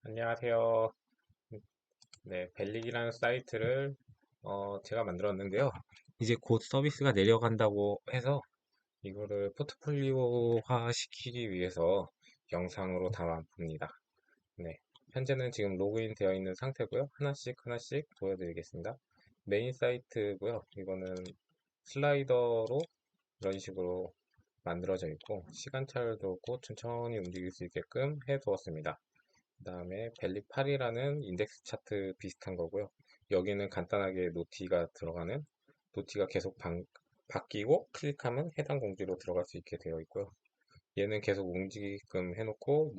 안녕하세요. 네, 벨릭이라는 사이트를 제가 만들었는데요. 이제 곧 서비스가 내려간다고 해서 이거를 포트폴리오화 시키기 위해서 영상으로 담아봅니다. 네, 현재는 지금 로그인 되어 있는 상태고요. 하나씩 하나씩 보여드리겠습니다. 메인 사이트고요. 이거는 슬라이더로 이런 식으로 만들어져 있고 시간차를 두고 천천히 움직일 수 있게끔 해 두었습니다. 그 다음에 벨릭8이라는 인덱스 차트 비슷한 거고요. 여기는 간단하게 노티가 들어가는, 노티가 계속 바뀌고 클릭하면 해당 공지로 들어갈 수 있게 되어 있고요. 얘는 계속 움직이게끔 해놓고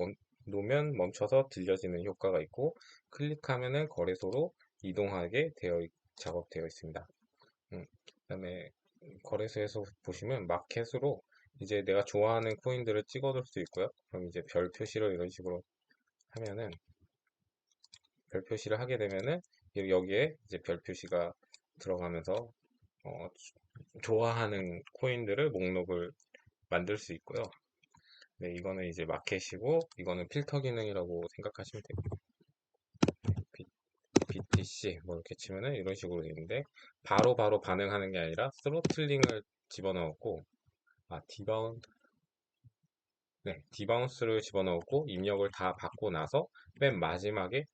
놓으면 멈춰서 들려지는 효과가 있고 클릭하면은 거래소로 이동하게 작업되어 있습니다. 그다음에 거래소에서 보시면 마켓으로 이제 내가 좋아하는 코인들을 찍어둘 수 있고요. 그럼 이제 별 표시를 이런 식으로 하면은 별 표시를 하게 되면은 여기에 이제 별 표시가 들어가면서 좋아하는 코인들을 목록을 만들 수 있고요. 네, 이거는 이제 마켓이고 이거는 필터 기능이라고 생각하시면 됩니다. BTC 뭐 이렇게 치면은 이런 식으로 되는데 바로 반응하는 게 아니라 스로틀링을 집어넣었고 디바운스를 집어넣었고 입력을 다 받고 나서 맨 마지막에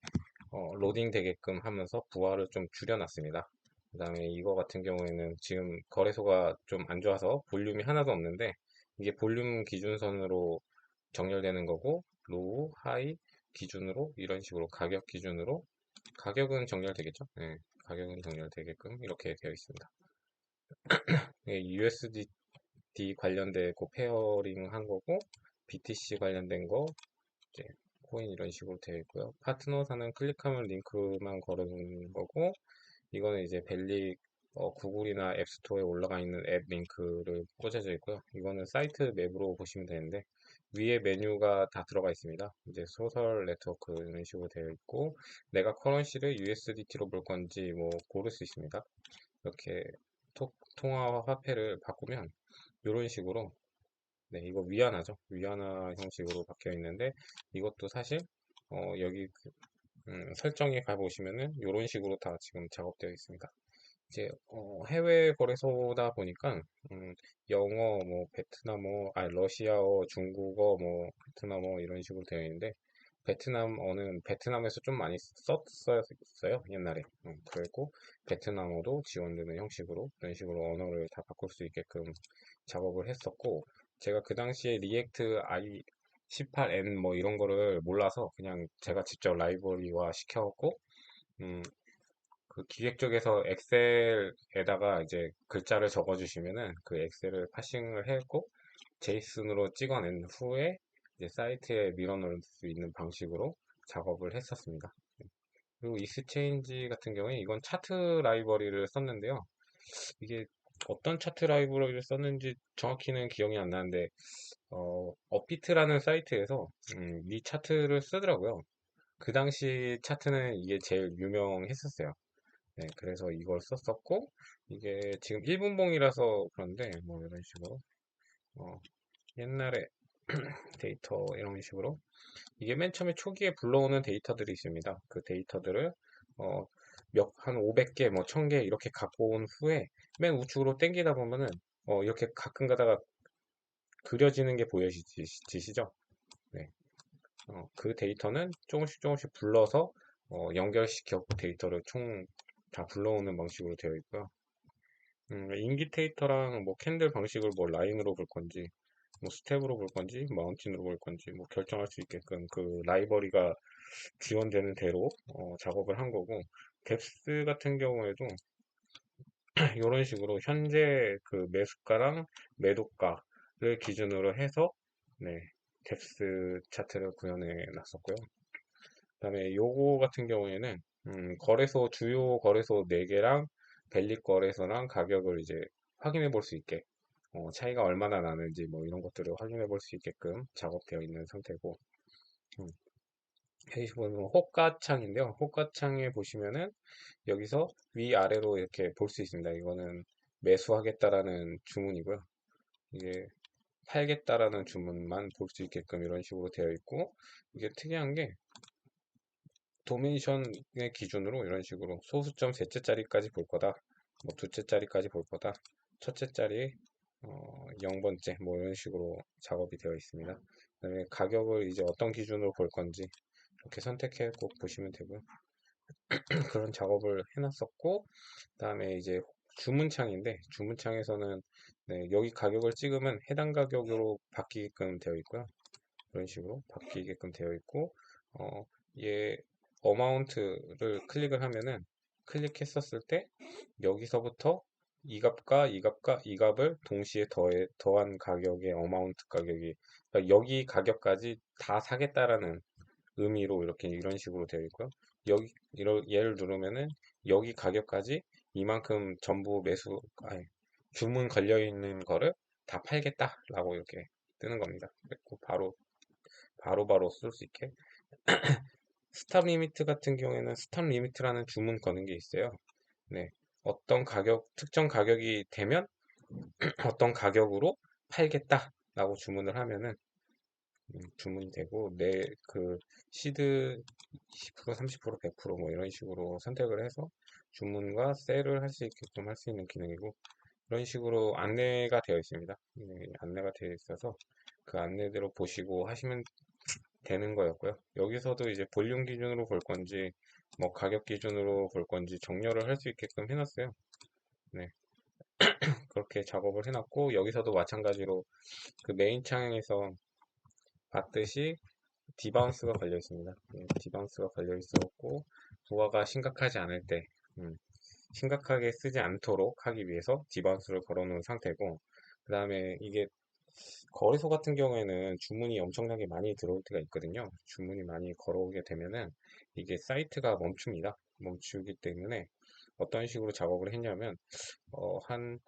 로딩 되게끔 하면서 부하를 좀 줄여놨습니다. 그 다음에 이거 같은 경우에는 지금 거래소가 좀 안 좋아서 볼륨이 하나도 없는데 이게 볼륨 기준선으로 정렬되는 거고 로우, 하이 기준으로 이런 식으로 가격 기준으로 가격은 정렬되겠죠? 네, 가격은 정렬되게끔 이렇게 되어 있습니다. USDT 관련된 거 페어링 한 거고 BTC 관련된 거 이제 코인 이런 식으로 되어 있고요. 파트너사는 클릭하면 링크만 걸어놓는 거고, 이거는 이제 벨릭 구글이나 앱스토어에 올라가 있는 앱 링크를 꽂아져 있고요. 이거는 사이트 맵으로 보시면 되는데, 위에 메뉴가 다 들어가 있습니다. 이제 소설 네트워크 이런 식으로 되어 있고, 내가 커런시를 USDT로 볼 건지 뭐 고를 수 있습니다. 이렇게 통화 화폐를 바꾸면 이런 식으로 네, 이거 위안화죠. 위안화 형식으로 박혀 있는데 이것도 사실 여기 설정에 가보시면은 이런 식으로 다 지금 작업되어 있습니다. 이제 해외 거래소다 보니까 영어, 뭐 베트남어, 러시아어, 중국어, 뭐 베트남어 이런 식으로 되어 있는데 베트남어는 베트남에서 좀 많이 썼었어요 옛날에. 그랬고 베트남어도 지원되는 형식으로 이런 식으로 언어를 다 바꿀 수 있게끔 작업을 했었고 제가 그 당시에 리액트 i 18n 뭐 이런 거를 몰라서 그냥 제가 직접 라이브러리화 시켜갖고 음, 그 기획 쪽에서 엑셀에다가 이제 글자를 적어주시면은 그 엑셀을 파싱을 했고 제이슨으로 찍어낸 후에 이제 사이트에 밀어넣을 수 있는 방식으로 작업을 했었습니다. 그리고 익스체인지 같은 경우에 이건 차트 라이브러리를 썼는데요. 이게 어떤 차트 라이브러리를 썼는지 정확히는 기억이 안 나는데 업비트라는 사이트에서 이 차트를 쓰더라고요. 그 당시 차트는 이게 제일 유명했었어요. 네, 그래서 이걸 썼었고 이게 지금 1분봉이라서 그런데 뭐 이런 식으로 어, 옛날에 데이터 이런 식으로 이게 맨 처음에 초기에 불러오는 데이터들이 있습니다. 그 데이터들을 어, 한 500개, 뭐 1000개 이렇게 갖고 온 후에 맨 우측으로 당기다 보면은 이렇게 가끔 가다가 그려지는 게 보여지시죠? 네. 그 데이터는 조금씩 불러서 연결시켜 데이터를 총 다 불러오는 방식으로 되어 있고요. 인기테이터랑 뭐 캔들 방식을 뭐 라인으로 볼 건지 뭐 스텝으로 볼 건지 마운틴으로 볼 건지 뭐 결정할 수 있게끔 그 라이벌리가 지원되는 대로 작업을 한 거고 뎁스 같은 경우에도 이런 식으로 현재 그 매수가랑 매도가를 기준으로 해서 네 뎁스 차트를 구현해 놨었고요. 그다음에 요거 같은 경우에는 주요 거래소 4개랑 벨리 거래소랑 가격을 이제 확인해 볼 수 있게 차이가 얼마나 나는지 뭐 이런 것들을 확인해 볼 수 있게끔 작업되어 있는 상태고 음, 여기 보면 호가창인데요. 호가창에 보시면은 여기서 위아래로 이렇게 볼 수 있습니다. 이거는 매수하겠다라는 주문이고요. 이게 팔겠다라는 주문만 볼 수 있게끔 이런 식으로 되어 있고 이게 특이한 게 도메이션의 기준으로 이런 식으로 소수점 셋째 자리까지 볼 거다. 뭐 둘째 자리까지 볼 거다. 첫째 자리 0번째 뭐 이런 식으로 작업이 되어 있습니다. 그다음에 가격을 이제 어떤 기준으로 볼 건지 이렇게 선택해 꼭 보시면 되고요. 그런 작업을 해놨었고, 그다음에 이제 주문창인데 주문창에서는 네, 여기 가격을 찍으면 해당 가격으로 바뀌게끔 되어 있고요. 이런 식으로 바뀌게끔 되어 있고, 어, 얘 어마운트를 클릭을 하면은 클릭했었을 때 여기서부터 이 값과 이 값과 이 값을 동시에 더한 가격의 어마운트 가격이, 그러니까 여기 가격까지 다 사겠다라는 의미로 이렇게 이런 식으로 되어 있고요. 여기 얘를 누르면은 여기 가격까지 이만큼 전부 아니, 주문 걸려 있는 거를 다 팔겠다라고 이렇게 뜨는 겁니다. 그리고 바로 쓸 수 있게. 스탑 리미트 같은 경우에는 스탑 리미트라는 주문 거는 게 있어요. 네. 어떤 가격, 특정 가격이 되면 어떤 가격으로 팔겠다라고 주문을 하면은 주문이 되고, 내 그 시드 20%, 30%, 100%뭐 이런 식으로 선택을 해서 주문과 셀을 할 수 있게끔 할 수 있는 기능이고, 이런 식으로 안내가 되어 있습니다. 네, 안내가 되어 있어서 그 안내대로 보시고 하시면 되는 거였고요. 여기서도 이제 볼륨 기준으로 볼 건지 뭐 가격 기준으로 볼 건지 정렬을 할 수 있게끔 해놨어요. 네, 그렇게 작업을 해놨고, 여기서도 마찬가지로 그 메인 창에서 봤듯이 디바운스가 걸려 있습니다. 네, 디바운스가 걸려 있었고, 부하가 심각하지 않을 때 심각하게 쓰지 않도록 하기 위해서 디바운스를 걸어 놓은 상태고, 그 다음에 이게 거래소 같은 경우에는 주문이 엄청나게 많이 들어올 때가 있거든요. 주문이 많이 걸어오게 되면은 이게 사이트가 멈춥니다. 멈추기 때문에 어떤 식으로 작업을 했냐면 한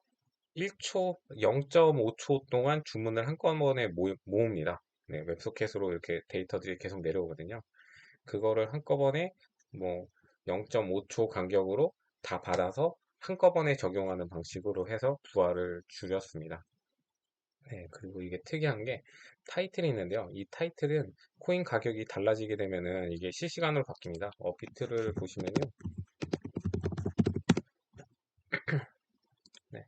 1초, 0.5초 동안 주문을 한꺼번에 모읍니다. 네, 웹소켓으로 이렇게 데이터들이 계속 내려오거든요. 그거를 한꺼번에 뭐 0.5초 간격으로 다 받아서 한꺼번에 적용하는 방식으로 해서 부하를 줄였습니다. 네, 그리고 이게 특이한 게 타이틀이 있는데요. 이 타이틀은 코인 가격이 달라지게 되면은 이게 실시간으로 바뀝니다. 업비트를 보시면요. 네,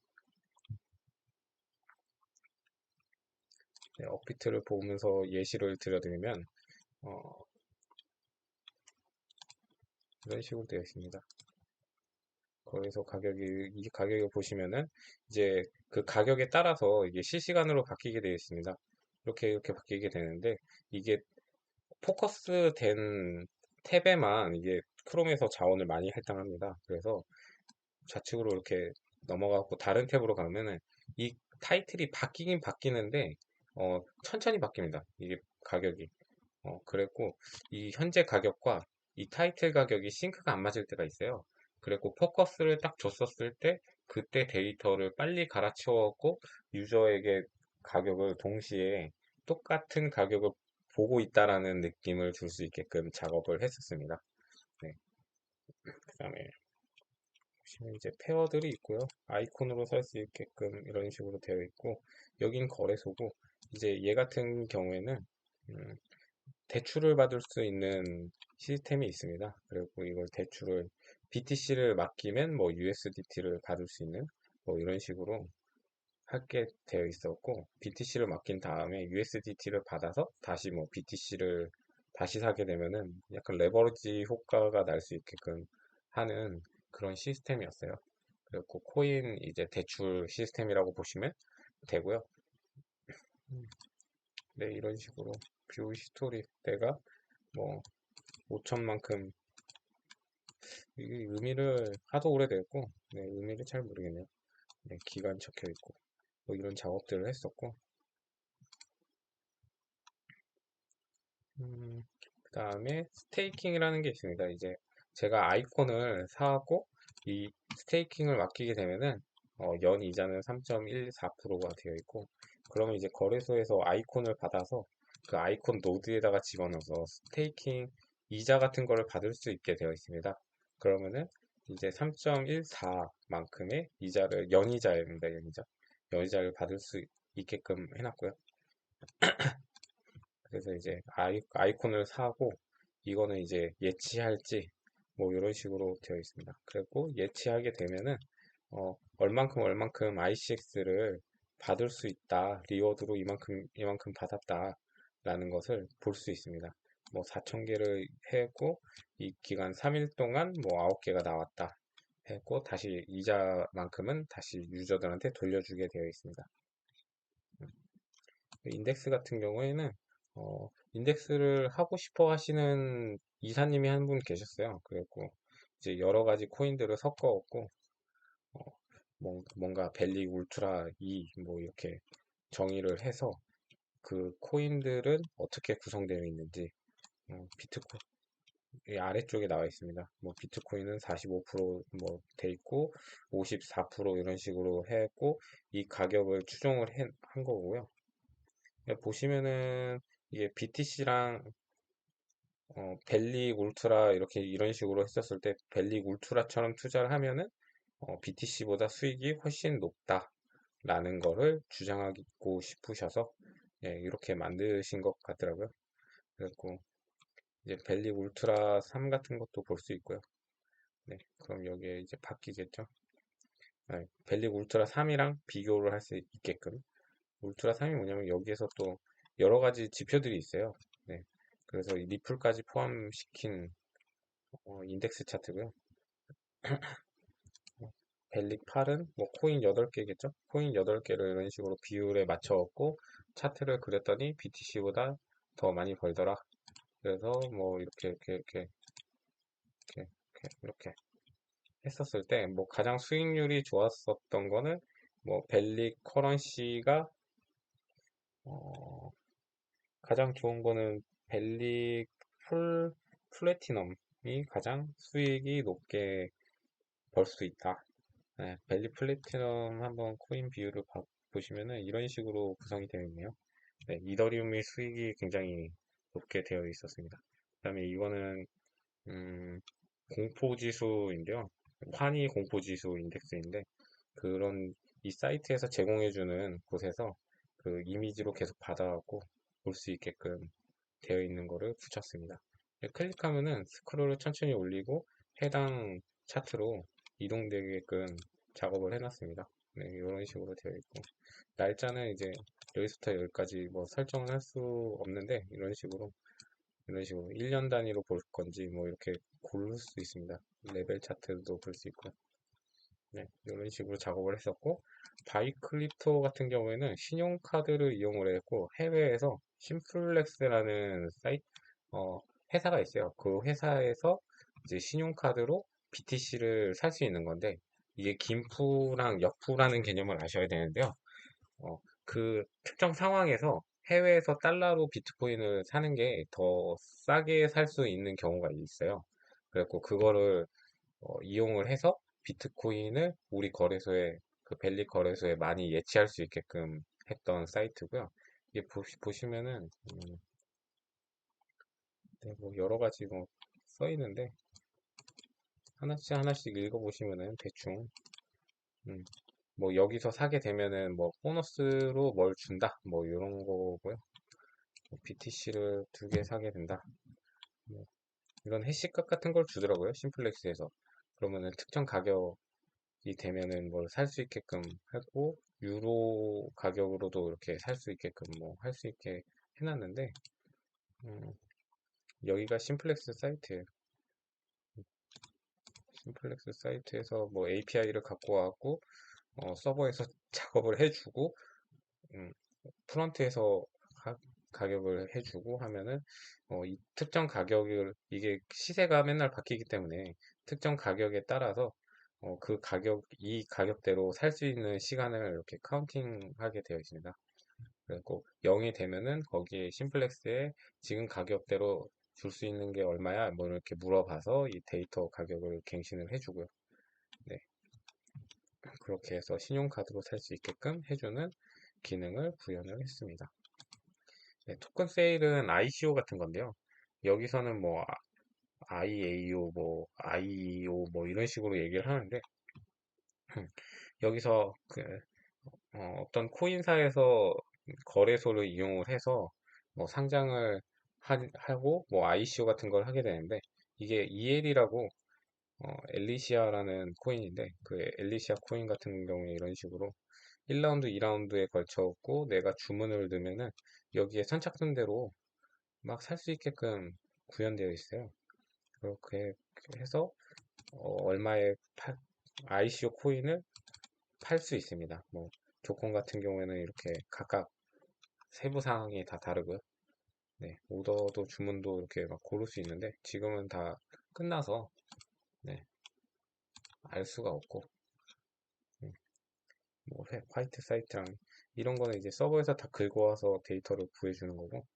네, 업비트를 보면서 예시를 드려드리면 어, 이런 식으로 되어 있습니다. 거기서 이 가격을 보시면은 이제 그 가격에 따라서 이게 실시간으로 바뀌게 되어 있습니다. 이렇게 바뀌게 되는데, 이게 포커스 된 탭에만 이게 크롬에서 자원을 많이 할당합니다. 그래서 좌측으로 이렇게 넘어가고 다른 탭으로 가면은 이 타이틀이 바뀌긴 바뀌는데 천천히 바뀝니다. 이게 가격이. 그랬고 이 현재 가격과 이 타이틀 가격이 싱크가 안 맞을 때가 있어요. 그랬고 포커스를 딱 줬었을 때 그때 데이터를 빨리 갈아치웠고 유저에게 가격을 동시에 똑같은 가격을 보고 있다라는 느낌을 줄 수 있게끔 작업을 했었습니다. 네. 그다음에 보시면 이제 페어들이 있고요. 아이콘으로 설 수 있게끔 이런 식으로 되어 있고, 여긴 거래소고, 이제 얘 같은 경우에는 음, 대출을 받을 수 있는 시스템이 있습니다. 그리고 이걸 대출을 BTC를 맡기면 뭐 USDT를 받을 수 있는 뭐 이런 식으로 하게 되어 있었고, BTC를 맡긴 다음에 USDT를 받아서 다시 뭐 BTC를 다시 사게 되면은 약간 레버리지 효과가 날 수 있게끔 하는 그런 시스템이었어요. 그리고 코인 이제 대출 시스템이라고 보시면 되고요. 음, 네, 이런 식으로 뷰 히스토리 때가 뭐 5천만큼, 이 의미를 하도 오래됐고, 네, 의미를 잘 모르겠네요. 네, 기간 적혀 있고 뭐 이런 작업들을 했었고, 그 다음에 스테이킹이라는 게 있습니다. 이제 제가 아이콘을 사고 이 스테이킹을 맡기게 되면은 연 이자는 3.14%가 되어 있고, 그러면 이제 거래소에서 아이콘을 받아서 그 아이콘 노드에다가 집어넣어서 스테이킹 이자 같은 거를 받을 수 있게 되어 있습니다. 그러면은 이제 3.14만큼의 이자를, 연이자입니다. 연이자를 받을 수 있게끔 해놨고요. 그래서 이제 아이콘을 사고 이거는 이제 예치할지 뭐 이런 식으로 되어 있습니다. 그리고 예치하게 되면은 얼만큼 얼만큼 ICX를 받을 수 있다. 리워드로 이만큼 이만큼 받았다. 라는 것을 볼 수 있습니다. 뭐 4,000개를 했고 이 기간 3일 동안 뭐 9개가 나왔다. 했고 다시 이자만큼은 다시 유저들한테 돌려주게 되어 있습니다. 인덱스 같은 경우에는 인덱스를 하고 싶어 하시는 이사님이 한 분 계셨어요. 그래갖고 이제 여러 가지 코인들을 섞어갖고 어, 뭔가 벨리 울트라 2 뭐 이렇게 정의를 해서 그 코인들은 어떻게 구성되어 있는지 비트코 이 아래쪽에 나와 있습니다. 뭐 비트코인은 45%뭐 돼 있고 54% 이런 식으로 했고 이 가격을 추정을 한 거고요. 보시면은 이게 BTC랑 벨리 울트라 이렇게 이런 식으로 했었을 때 벨리 울트라처럼 투자를 하면은 BTC보다 수익이 훨씬 높다라는 거를 주장하고 싶으셔서 예, 이렇게 만드신 것 같더라고요. 그래갖고 이제 벨리 울트라 3 같은 것도 볼 수 있고요. 네, 그럼 여기에 이제 바뀌겠죠. 네, 벨리 울트라 3이랑 비교를 할 수 있게끔 울트라 3이 뭐냐면 여기에서 또 여러 가지 지표들이 있어요. 네, 그래서 이 리플까지 포함시킨 인덱스 차트고요. 벨릭 8은 뭐 코인 8개겠죠? 코인 8개를 이런 식으로 비율에 맞춰갖고 차트를 그렸더니 BTC보다 더 많이 벌더라. 그래서 뭐 이렇게 했었을 때 뭐 가장 수익률이 좋았었던 거는 뭐 벨릭 커런시가 어, 가장 좋은 거는 벨릭 플래티넘이 가장 수익이 높게 벌 수 있다. 네, 벨리 플래티넘 한번 코인 비율을 보시면은 이런 식으로 구성이 되어 있네요. 네, 이더리움의 수익이 굉장히 높게 되어 있었습니다. 그다음에 이거는 음, 공포지수인데요. 환희 공포지수 인덱스인데 그런 이 사이트에서 제공해주는 곳에서 그 이미지로 계속 받아갖고 볼 수 있게끔 되어 있는 거를 붙였습니다. 네, 클릭하면은 스크롤을 천천히 올리고 해당 차트로 이동되게끔 작업을 해놨습니다. 네, 이런 식으로 되어 있고 날짜는 이제 여기서부터 여기까지 뭐 설정을 할 수 없는데 이런 식으로 1년 단위로 볼 건지 뭐 이렇게 고를 수 있습니다. 레벨 차트도 볼 수 있고 네, 이런 식으로 작업을 했었고 바이클립토 같은 경우에는 신용카드를 이용을 했고 해외에서 심플렉스라는 사이트 회사가 있어요. 그 회사에서 이제 신용카드로 BTC를 살 수 있는 건데 이게 김프랑 역프라는 개념을 아셔야 되는데요. 그 특정 상황에서 해외에서 달러로 비트코인을 사는 게 더 싸게 살 수 있는 경우가 있어요. 그래갖고 그거를 이용을 해서 비트코인을 우리 거래소에 그 벨리 거래소에 많이 예치할 수 있게끔 했던 사이트고요. 이게 보시면은 네, 뭐 여러 가지 뭐 써 있는데 하나씩 하나씩 읽어보시면은 대충 음, 뭐 여기서 사게 되면은 뭐 보너스로 뭘 준다 뭐 이런 거고요. BTC를 2개 사게 된다. 뭐 이런 해시값 같은 걸 주더라고요. 심플렉스에서. 그러면은 특정 가격이 되면은 뭘 살 수 있게끔 하고 유로 가격으로도 이렇게 살 수 있게끔 뭐 할 수 있게 해놨는데 음, 여기가 심플렉스 사이트예요. 심플렉스 사이트에서 뭐 API를 갖고 와갖고 서버에서 작업을 해주고 음, 프런트에서 가격을 해주고 하면은 이 특정 가격을 이게 시세가 맨날 바뀌기 때문에 특정 가격에 따라서 그 가격 이 가격대로 살 수 있는 시간을 이렇게 카운팅하게 되어 있습니다. 그리고 0이 되면은 거기에 심플렉스에 지금 가격대로 줄 수 있는 게 얼마야? 뭐 이렇게 물어봐서 이 데이터 가격을 갱신을 해주고요. 네, 그렇게 해서 신용카드로 살 수 있게끔 해주는 기능을 구현을 했습니다. 네, 토큰 세일은 ICO 같은 건데요. 여기서는 뭐 IAO, 뭐 IEO 뭐 이런 식으로 얘기를 하는데 여기서 어떤 코인사에서 거래소를 이용을 해서 뭐 상장을 하고 뭐 ICO 같은 걸 하게 되는데 이게 EL이라고 엘리시아라는 코인인데 그 엘리시아 코인 같은 경우에 이런 식으로 1라운드, 2라운드에 걸쳐갖고 내가 주문을 넣으면은 여기에 선착순 대로 막 살 수 있게끔 구현되어 있어요. 그렇게 해서 얼마에 ICO 코인을 팔 수 있습니다. 뭐 조건 같은 경우에는 이렇게 각각 세부 사항이 다 다르고요. 네, 오더도 주문도 이렇게 막 고를 수 있는데 지금은 다 끝나서 네, 알 수가 없고 음, 뭐 화이트 사이트랑 이런 거는 이제 서버에서 다 긁어와서 데이터를 구해주는 거고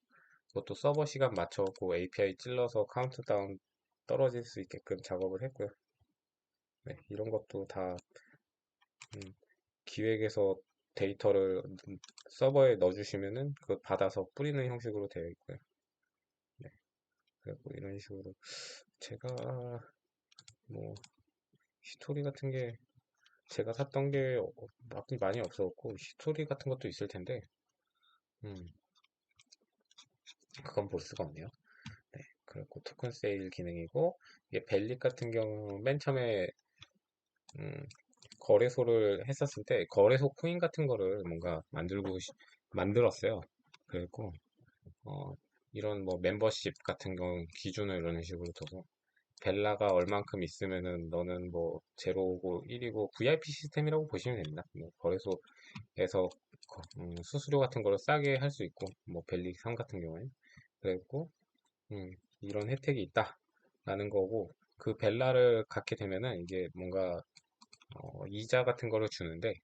그것도 서버 시간 맞춰갖고 API 찔러서 카운트다운 떨어질 수 있게끔 작업을 했고요. 네, 이런 것도 다 음, 기획에서 데이터를 서버에 넣어주시면은 그거 받아서 뿌리는 형식으로 되어 있고요. 네, 그리고 이런 식으로 제가 뭐 히스토리 같은 게 제가 샀던 게 많이 없었고 히스토리 같은 것도 있을 텐데 음, 그건 볼 수가 없네요. 네, 그리고 토큰 세일 기능이고 이게 벨릿 같은 경우 맨 처음에 음, 거래소를 했었을 때 거래소 코인 같은 거를 뭔가 만들었어요. 그리고 어, 이런 뭐 멤버십 같은 경우 기준을 이런 식으로 둬서 벨라가 얼만큼 있으면은 너는 뭐 제로고 1이고 VIP 시스템이라고 보시면 됩니다. 뭐 거래소에서 수수료 같은 거를 싸게 할 수 있고 뭐 벨리 3 같은 경우에 그리고 이런 혜택이 있다라는 거고 그 벨라를 갖게 되면은 이게 뭔가 이자 같은 거를 주는데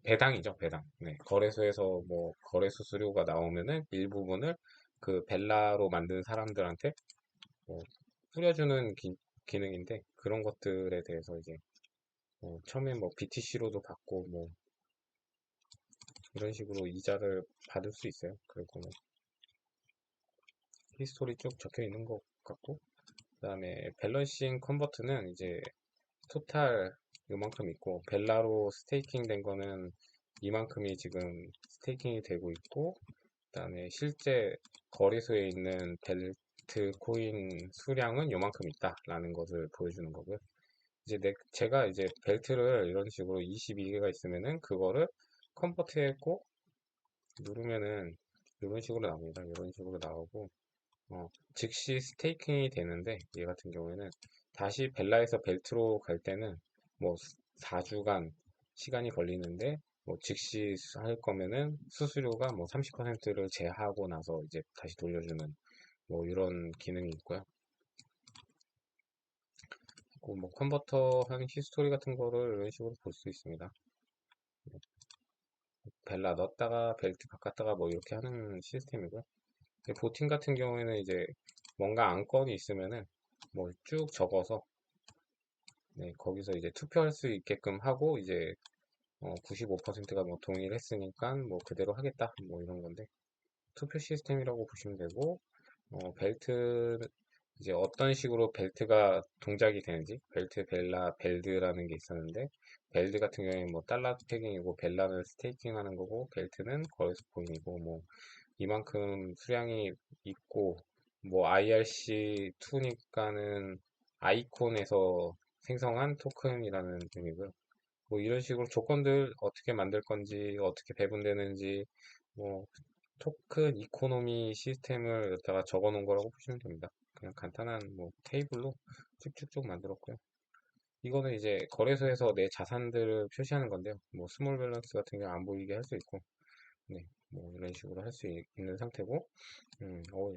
배당이죠, 배당. 네, 거래소에서 뭐 거래 수수료가 나오면은 일부분을 그 벨라로 만든 사람들한테 뭐 뿌려주는 기능인데 그런 것들에 대해서 이제 처음에 뭐 BTC로도 받고 뭐 이런 식으로 이자를 받을 수 있어요. 그리고 뭐 히스토리 쭉 적혀 있는 것 같고 그다음에 밸런싱 컨버트는 이제 토탈 요만큼 있고 벨라로 스테이킹 된 거는 이만큼이 지금 스테이킹이 되고 있고 그다음에 실제 거래소에 있는 벨트 코인 수량은 요만큼 있다라는 것을 보여주는 거고요. 이제 제가 이제 벨트를 이런 식으로 22개가 있으면은 그거를 컨버트했고 누르면은 이런 식으로 나옵니다. 이런 식으로 나오고 즉시 스테이킹이 되는데 얘 같은 경우에는 다시 벨라에서 벨트로 갈 때는 뭐 4주간 시간이 걸리는데 뭐 즉시 할 거면은 수수료가 뭐 30%를 제하고 나서 이제 다시 돌려주는 뭐 이런 기능이 있고요. 그리고 뭐 컨버터 하는 히스토리 같은 거를 이런 식으로 볼 수 있습니다. 벨라 넣었다가 벨트 바꿨다가 뭐 이렇게 하는 시스템이고요. 보팅 같은 경우에는 이제 뭔가 안건이 있으면은 뭐 쭉 적어서 네, 거기서 이제 투표할 수 있게끔 하고 이제 95%가 뭐 동의를 했으니까 뭐 그대로 하겠다 뭐 이런 건데 투표 시스템이라고 보시면 되고 벨트 이제 어떤 식으로 벨트가 동작이 되는지 벨트 벨라 벨드라는 게 있었는데 벨드 같은 경우에 뭐 달러 패깅이고 벨라는 스테이킹 하는 거고 벨트는 거래소 코인이고 뭐 이만큼 수량이 있고 뭐 IRC2니까는 아이콘에서 생성한 토큰이라는 의미고요. 뭐 이런 식으로 조건들 어떻게 만들 건지 어떻게 배분되는지 뭐 토큰 이코노미 시스템을 여기다가 적어 놓은 거라고 보시면 됩니다. 그냥 간단한 뭐 테이블로 쭉쭉쭉 만들었고요. 이거는 이제 거래소에서 내 자산들을 표시하는 건데요. 뭐 스몰 밸런스 같은 경우 안 보이게 할 수 있고 네, 뭐 이런 식으로 할 수 있는 상태고 뭐야,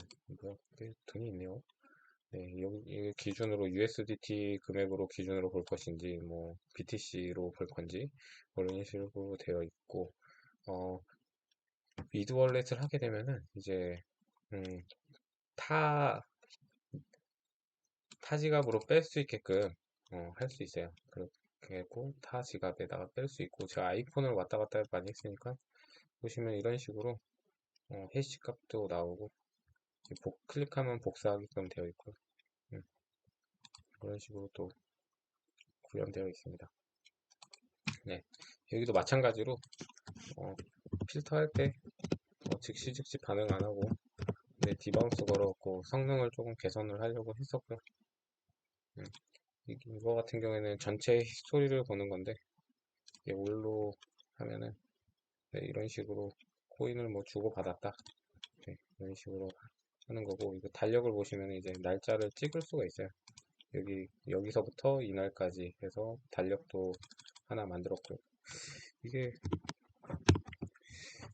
돈이 있네요. 네, 여기 이 기준으로 USDT 금액으로 기준으로 볼 것인지, 뭐 BTC로 볼 건지, 뭐 이런 식으로 되어 있고, 어, 미드 월렛을 하게 되면은 이제 음, 타, 타 지갑으로 뺄 수 있게끔 할 수 있어요. 그렇게 했고, 타 지갑에다가 뺄 수 있고, 제가 아이폰을 왔다 갔다 많이 했으니까 보시면 이런 식으로 해시 값도 나오고, 클릭하면 복사하게끔 되어 있고, 음, 그런 식으로 또 구현되어 있습니다. 네, 여기도 마찬가지로 어, 필터할 때 즉시 반응 안 하고 디바운스 걸어갖고 성능을 조금 개선을 하려고 했었고요. 음, 이거 같은 경우에는 전체 히스토리를 보는 건데, 이게 올로 하면은 네, 이런 식으로 코인을 뭐 주고받았다. 네, 이런 식으로 하는 거고, 이거 달력을 보시면 이제 날짜를 찍을 수가 있어요. 여기서부터 이날까지 해서 달력도 하나 만들었고요. 이게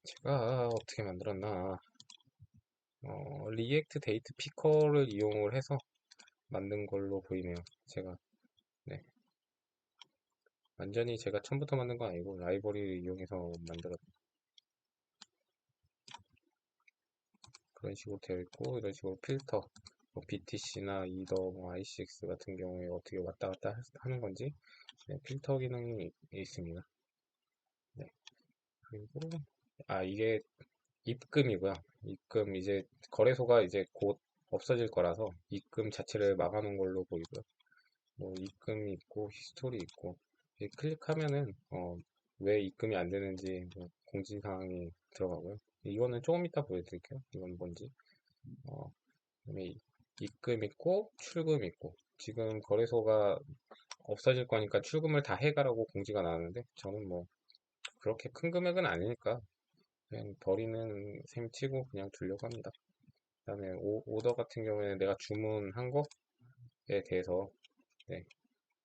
제가 어떻게 만들었나, 리액트 데이트 피커를 이용을 해서 만든 걸로 보이네요. 제가, 네. 완전히 제가 처음부터 만든 건 아니고, 라이브러리를 이용해서 만들었, 그런 식으로 되어 있고, 이런 식으로 필터, 뭐 BTC나 이더, 뭐 ICX 같은 경우에 어떻게 왔다 갔다 하는 건지, 네, 필터 기능이 있습니다. 네. 그리고, 이게 입금이고요. 입금 이제 거래소가 이제 곧 없어질 거라서 입금 자체를 막아놓은 걸로 보이고요. 뭐 입금이 있고 히스토리 있고 클릭하면은 왜 입금이 안 되는지 뭐 공지사항이 들어가고요. 이거는 조금 이따 보여드릴게요. 이건 뭔지. 그다음에 입금 있고 출금 있고 지금 거래소가 없어질 거니까 출금을 다 해가라고 공지가 나왔는데 저는 뭐 그렇게 큰 금액은 아니니까 그냥 버리는 셈 치고 그냥 두려고 합니다. 그다음에 오더 같은 경우에는 내가 주문한 거에 대해서 네,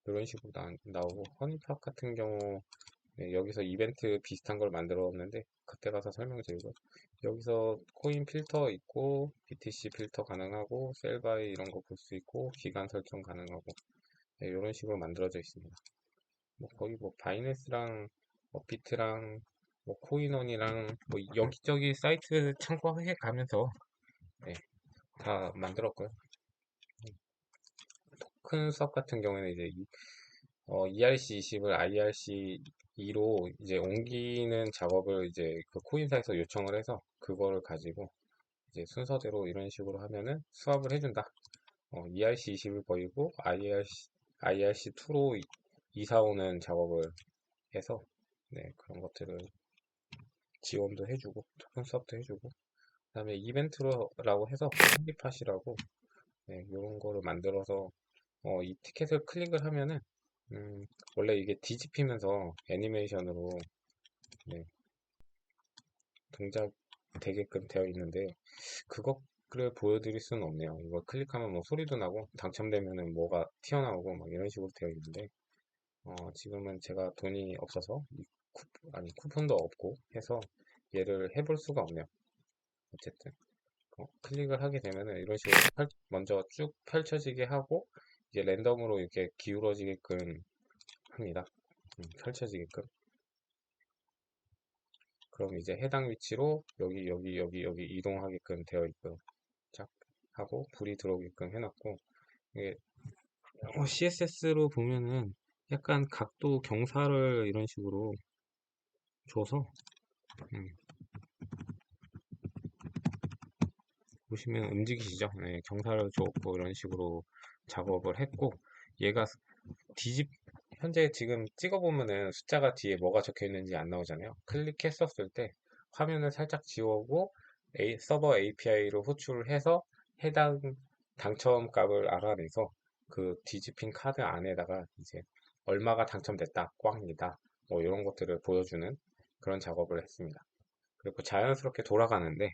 이런 식으로 나오고 허니팝 같은 경우 네, 여기서 이벤트 비슷한 걸 만들었는데 그때 가서 설명드리고 여기서 코인 필터 있고 BTC 필터 가능하고 셀바이 이런 거 볼 수 있고 기간 설정 가능하고 네, 이런 식으로 만들어져 있습니다. 뭐 거의 뭐 바이낸스랑 업비트랑 뭐 코인원이랑 뭐 여기저기 사이트 참고해 가면서 네, 다 만들었고요. 토큰 수업 같은 경우에는 이제 ERC20을 IRC2로 이제 옮기는 작업을 이제 그 코인사에서 요청을 해서 그거를 가지고 이제 순서대로 이런 식으로 하면은 수합을 해준다. ERC20을 버리고 IRC2로 이사 오는 작업을 해서 네, 그런 것들을 지원도 해주고 토큰 수업도 해주고 그다음에 이벤트라고 해서 홈리팟이라고 네, 이런 거를 만들어서 이 티켓을 클릭을 하면은 음, 원래 이게 뒤집히면서 애니메이션으로 네, 동작 되게끔 되어 있는데 그거를 보여드릴 수는 없네요. 이거 클릭하면 뭐 소리도 나고 당첨되면은 뭐가 튀어나오고 막 이런 식으로 되어 있는데 지금은 제가 돈이 없어서 쿠폰도 없고 해서 얘를 해볼 수가 없네요. 어쨌든 클릭을 하게 되면은 이런 식으로 먼저 쭉 펼쳐지게 하고 이제 랜덤으로 이렇게 기울어지게끔 합니다. 펼쳐지게끔. 그럼 이제 해당 위치로 여기 이동하게끔 되어 있고요. 쫙 하고 불이 들어오게끔 해놨고 이게 CSS로 보면은 약간 각도 경사를 이런 식으로 줘서 음, 보시면 움직이시죠? 네, 경사를 줬고 이런 식으로 작업을 했고 얘가 뒤집 현재 지금 찍어보면은 숫자가 뒤에 뭐가 적혀 있는지 안 나오잖아요. 클릭했었을 때 화면을 살짝 지우고 서버 API로 호출을 해서 해당 당첨 값을 알아내서 그 뒤집힌 카드 안에다가 이제 얼마가 당첨됐다, 꽝이다, 뭐 이런 것들을 보여주는 그런 작업을 했습니다. 그리고 자연스럽게 돌아가는데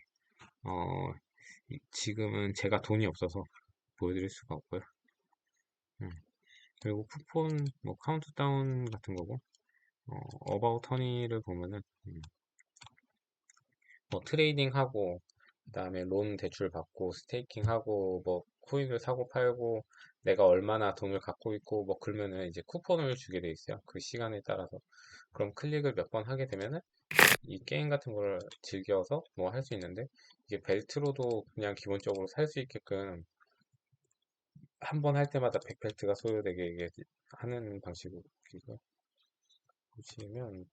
지금은 제가 돈이 없어서 보여드릴 수가 없고요. 음, 그리고 쿠폰 뭐 카운트다운 같은 거고 어바웃 허니를 보면은 뭐 트레이딩하고 그다음에 론 대출 받고 스테이킹하고 뭐 코인을 사고 팔고 내가 얼마나 돈을 갖고 있고 뭐 그러면은 이제 쿠폰을 주게 돼 있어요. 그 시간에 따라서. 그럼 클릭을 몇 번 하게 되면은 이 게임 같은 걸 즐겨서 뭐 할 수 있는데 이게 벨트로도 그냥 기본적으로 살 수 있게끔 한 번 할 때마다 100벨트가 소요되게 이게 하는 방식이고 보시면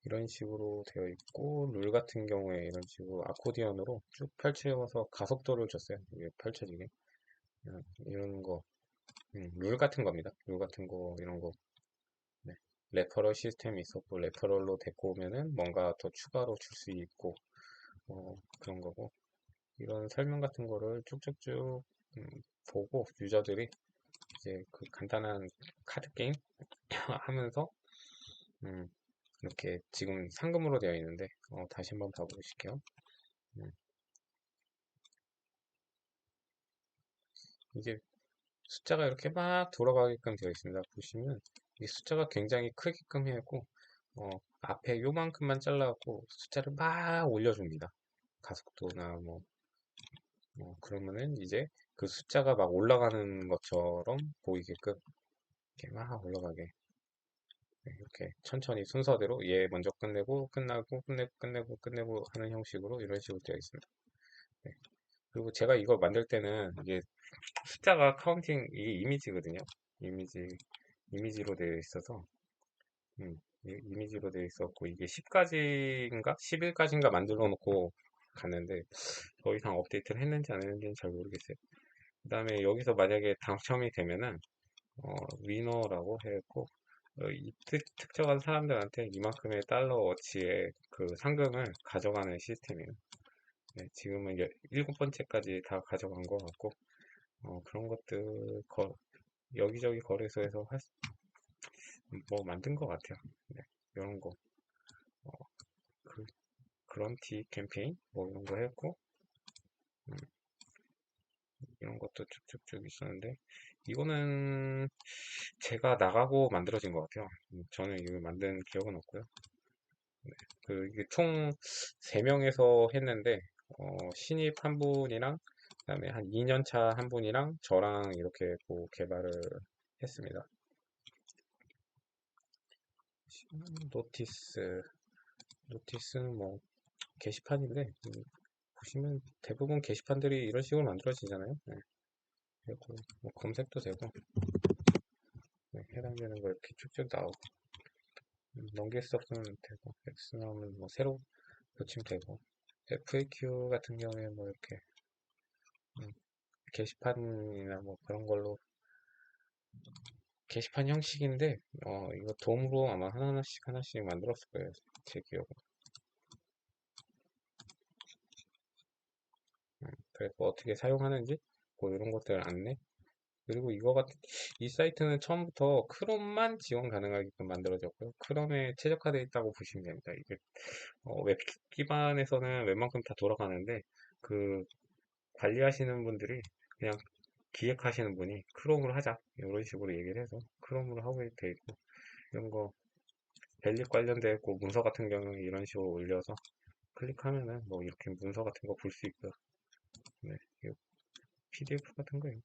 이런 식으로 되어 있고 룰 같은 경우에 이런 식으로 아코디언으로 쭉 펼쳐서 가속도를 줬어요. 이게 펼쳐지게 이런 거 룰 같은 겁니다. 룰 같은 거 이런 거 네. 레퍼럴 시스템이 있었고 레퍼럴로 데리고 오면은 뭔가 더 추가로 줄 수 있고 그런 거고, 이런 설명 같은 거를 쭉쭉쭉 보고 유저들이 이제 그 간단한 카드 게임 하면서 음, 이렇게 지금 상금으로 되어 있는데 다시 한번 봐보실게요. 음, 이게 숫자가 이렇게 막 돌아가게끔 되어 있습니다. 보시면 이 숫자가 굉장히 크게끔 해고 앞에 요만큼만 잘라갖고 숫자를 막 올려줍니다. 가속도나 그러면은 이제 그 숫자가 막 올라가는 것처럼 보이게끔 이렇게 막 올라가게 이렇게 천천히 순서대로 얘 먼저 끝내고 끝나고 끝내고 하는 형식으로 이런 식으로 되어 있습니다. 네. 그리고 제가 이걸 만들 때는 이게 숫자가 카운팅 이게 이미지거든요. 이미지 이미지로 되어 있어서 이미지로 되어 있었고 이게 10가지인가 11가지인가 만들어 놓고 갔는데 더 이상 업데이트를 했는지 안 했는지는 잘 모르겠어요. 그 다음에 여기서 만약에 당첨이 되면은 위너라고 해갖고 이 특정한 사람들한테 이만큼의 달러어치의 그 상금을 가져가는 시스템이에요. 네, 지금은 이제 7번째까지 다 가져간 것 같고 그런 것들 여기저기 거래소에서 뭐 만든 것 같아요. 네, 이런 거 어, 그, 그런 티 캠페인 뭐 이런 거 했고 음, 이런 것도 쭉쭉쭉 있었는데 이거는 제가 나가고 만들어진 것 같아요. 저는 이걸 만든 기억은 없고요. 이게 총 3명에서 했는데 신입 한 분이랑 그다음에 한 2년 차 한 분이랑 저랑 이렇게 뭐 개발을 했습니다. 노티스 노티스는 뭐 게시판인데 보시면 대부분 게시판들이 이런 식으로 만들어지잖아요. 네. 그리고 뭐 검색도 되고 네, 해당되는 거 이렇게 쭉쭉 나오고 넘길 수 없으면 되고 X 나오면 뭐 새로 고치면 되고 FAQ 같은 경우에 뭐 이렇게 음, 게시판이나 뭐 그런 걸로 게시판 형식인데 이거 돔으로 아마 하나씩 만들었을 거예요. 제 기억으로. 그래서 어떻게 사용하는지 뭐 이런 것들 안내 그리고 이 사이트는 처음부터 크롬만 지원 가능하게끔 만들어졌고요. 크롬에 최적화되어 있다고 보시면 됩니다. 이게 웹 기반에서는 웬만큼 다 돌아가는데 그 관리하시는 분들이 그냥 기획하시는 분이 크롬으로 하자 이런 식으로 얘기를 해서 크롬으로 하고 돼 있고 이런 거 벨릿 관련돼 있고 문서 같은 경우는 이런 식으로 올려서 클릭하면은 뭐 이렇게 문서 같은 거 볼 수 있고요. 네, 이거 PDF 같은 거예요.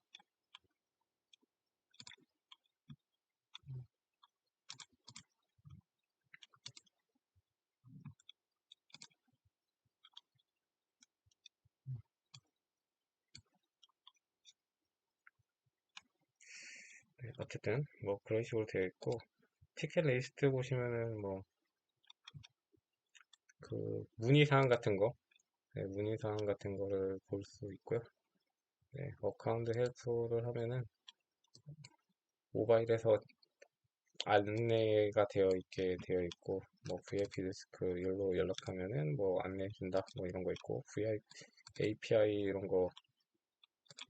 네, 어쨌든 뭐 그런 식으로 되어 있고 티켓 리스트 보시면은 뭐 그 문의사항 같은 거 네, 문의사항 같은 거를 볼 수 있고요. 네, 어카운트 헬프를 하면은 모바일에서 안내가 되어 있게 되어 있고 뭐 VIP 데스크 열로 연락하면은 뭐 안내해 준다 뭐 이런 거 있고 VIP API 이런 거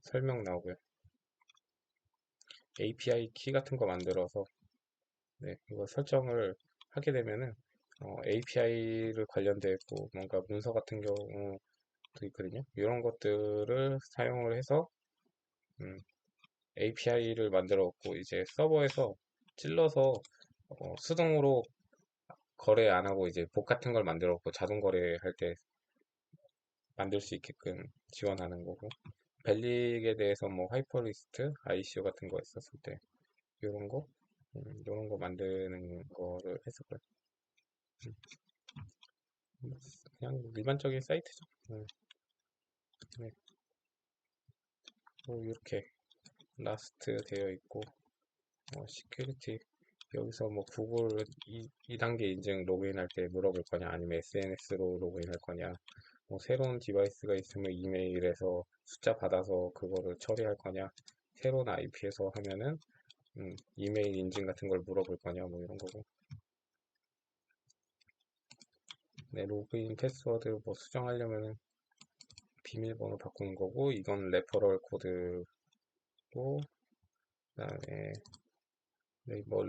설명 나오고요. API 키 같은 거 만들어서 네, 이거 설정을 하게 되면은 API를 관련돼 있고 뭔가 문서 같은 경우도 있거든요. 이런 것들을 사용을 해서 API를 만들었고 이제 서버에서 찔러서 수동으로 거래 안 하고 이제 봇 같은 걸 만들었고 자동 거래할 때 만들 수 있게끔 지원하는 거고 벨릭에 대해서 뭐 하이퍼리스트, ICO 같은 거 있었을 때 이런 거 이런 거 만드는 거를 했었고요. 그냥 일반적인 사이트죠. 네. 뭐 이렇게 라스트 되어 있고 시큐리티 여기서 뭐 구글 2단계 인증 로그인할 때 물어볼 거냐 아니면 SNS로 로그인할 거냐 뭐 새로운 디바이스가 있으면 이메일에서 숫자 받아서 그거를 처리할 거냐 새로운 IP에서 하면은 이메일 인증 같은 걸 물어볼 거냐 뭐 이런 거고 네, 로그인 패스워드 뭐 수정하려면은 비밀번호 바꾸는 거고, 이건 레퍼럴 코드고, 그다음에 네, 뭐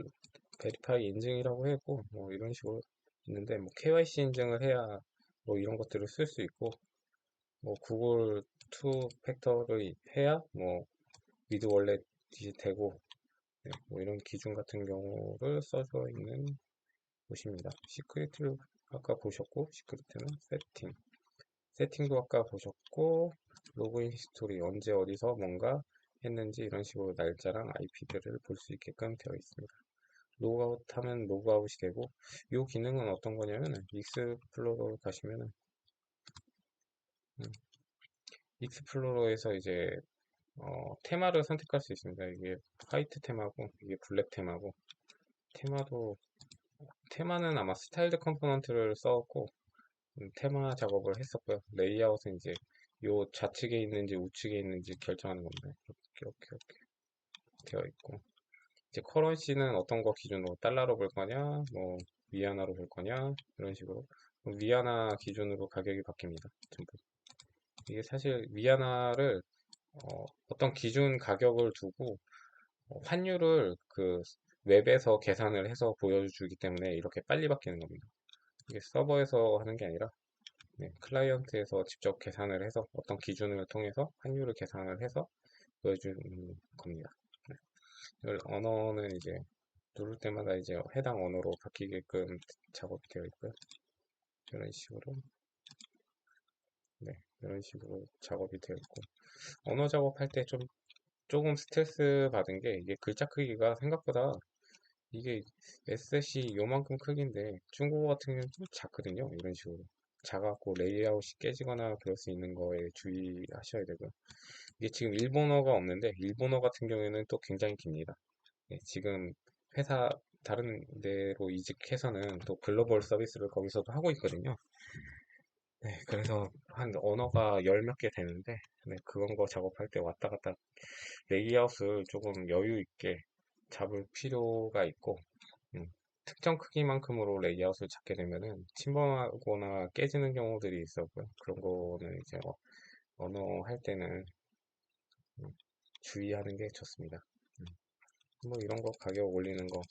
베리파이 인증이라고 했고, 뭐 이런 식으로 있는데, 뭐 KYC 인증을 해야 뭐 이런 것들을 쓸 수 있고, 뭐 구글 투 팩터를 해야 뭐 미드 월렛이 되고, 네, 뭐 이런 기준 같은 경우를 써져 있는 곳입니다. 시크릿을 아까 보셨고, 시크릿는 세팅도 아까 보셨고, 로그인 히스토리 언제 어디서 뭔가 했는지 이런 식으로 날짜랑 IP들을 볼 수 있게끔 되어 있습니다. 로그아웃 하면 로그아웃이 되고, 이 기능은 어떤 거냐면 익스플로러 가시면은 음, 익스플로러에서 이제 테마를 선택할 수 있습니다. 이게 화이트 테마고 이게 블랙 테마고, 테마는 아마 스타일드 컴포넌트를 써왔고, 테마 작업을 했었고요. 레이아웃은 이제 요 좌측에 있는지 우측에 있는지 결정하는 겁니다. 이렇게 되어 있고, 이제 커런시는 어떤 거 기준으로 달러로 볼 거냐, 뭐 위안화로 볼 거냐 이런 식으로. 위안화 기준으로 가격이 바뀝니다. 전부. 이게 사실 위안화를 떤 기준 가격을 두고 환율을 그 웹에서 계산을 해서 보여주기 때문에 이렇게 빨리 바뀌는 겁니다. 이게 서버에서 하는 게 아니라 네, 클라이언트에서 직접 계산을 해서 어떤 기준을 통해서 환율을 계산을 해서 보여주는 겁니다. 네. 이걸 언어는 이제 누를 때마다 이제 해당 언어로 바뀌게끔 작업이 되어 있고요. 이런 식으로 네, 이런 식으로 작업이 되어 있고, 언어 작업할 때 조금 스트레스 받은 게, 이게 글자 크기가 생각보다 이게 SC 요만큼 크기인데 중국어 같은 경우는 좀 작거든요. 이런 식으로 작아갖고 레이아웃이 깨지거나 그럴 수 있는 거에 주의하셔야 되고요. 이게 지금 일본어가 없는데 일본어 같은 경우에는 또 굉장히 깁니다. 네, 지금 회사 다른 데로 이직해서는 또 글로벌 서비스를 거기서도 하고 있거든요. 네, 그래서 한 언어가 열 몇 개 되는데, 네, 그런 거 작업할 때 왔다 갔다 레이아웃을 조금 여유 있게 잡을 필요가 있고, 음, 특정 크기만큼으로 레이아웃을 잡게 되면은 침범하거나 깨지는 경우들이 있었고요. 그런 거는 이제 언어 할 때는 음, 주의하는 게 좋습니다. 음, 뭐 이런 거 가격 올리는 거,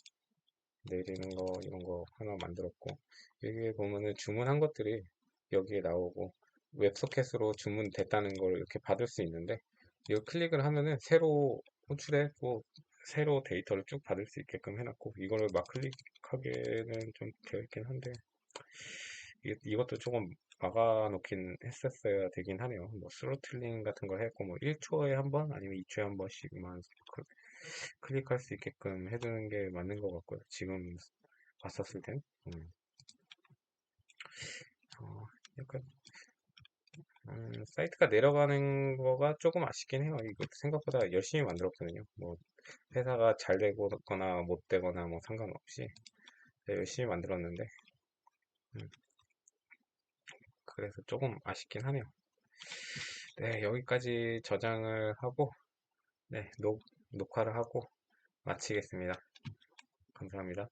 내리는 거 이런 거 하나 만들었고, 여기에 보면은 주문한 것들이 여기에 나오고 웹소켓으로 주문됐다는 걸 이렇게 받을 수 있는데, 이거 클릭을 하면은 새로 호출했고 새로 데이터를 쭉 받을 수 있게끔 해놨고, 이거를 막 클릭하기에는 좀 되어 있긴 한데, 이것도 조금 막아놓긴 했었어야 되긴 하네요. 뭐 스로틀링 같은 걸 했고, 뭐 1초에 한 번 아니면 2초에 한 번씩만 클릭할 수 있게끔 해두는 게 맞는 것 같고요. 지금 봤었을 땐. 어, 약간 사이트가 내려가는 거가 조금 아쉽긴 해요. 이거 생각보다 열심히 만들었거든요. 뭐 회사가 잘 되거나 못 되거나 뭐 상관없이 열심히 만들었는데, 음, 그래서 조금 아쉽긴 하네요. 네, 여기까지 저장을 하고, 네, 녹화를 하고 마치겠습니다. 감사합니다.